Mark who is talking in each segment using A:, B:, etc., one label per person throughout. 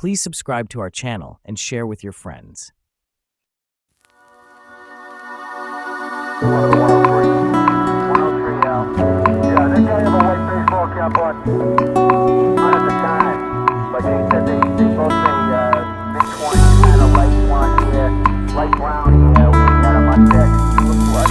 A: Please subscribe to our channel and share with your friends.
B: 103 out. Yeah, they can't have a white baseball cap on. Not at the time. But they said they both say mid-20s, kind of light blonde hair, light brown hair. We had them on deck. Look like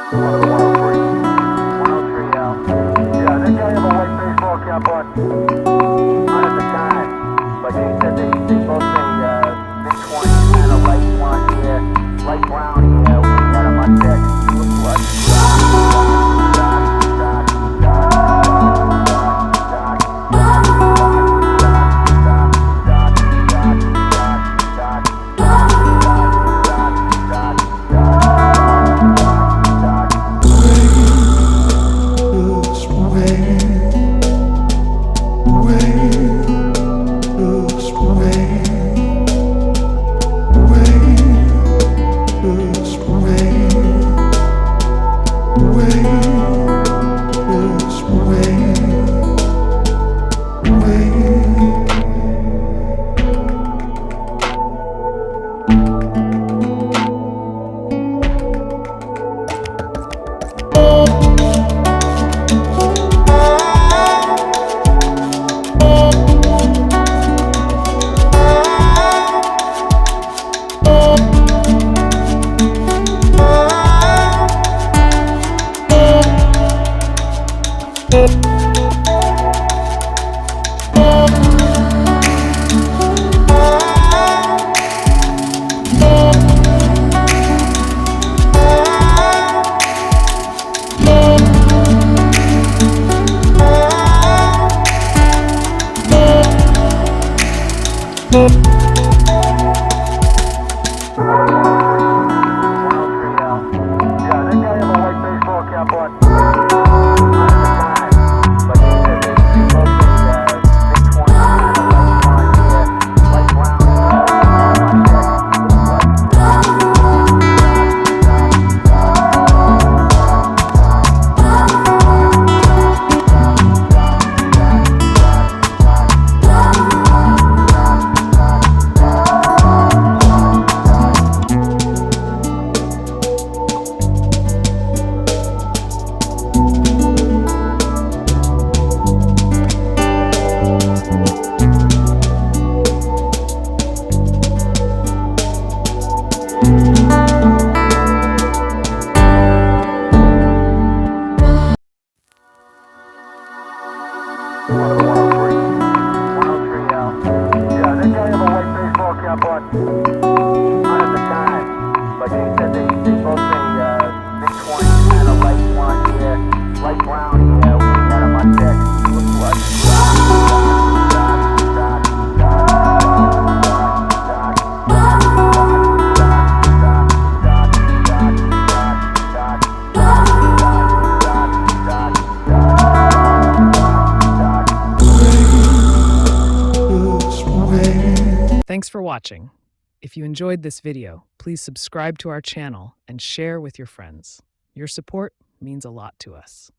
B: One of the 103. 103L. Yeah, that guy have a white baseball cap on. Not at the time, but she said they both say mid-20s, kind of light blonde hair, light brown hair. We got him on deck. Looks like one of the 103. 103L. Yeah, that guy have a white baseball cap on. Not at the time, but she said they both say mid-20s, kind of light blonde hair, light brown hair. We got him on deck. Looks like
A: Thanks for watching. If you enjoyed this video, please subscribe to our channel and share with your friends. Your support means a lot to us.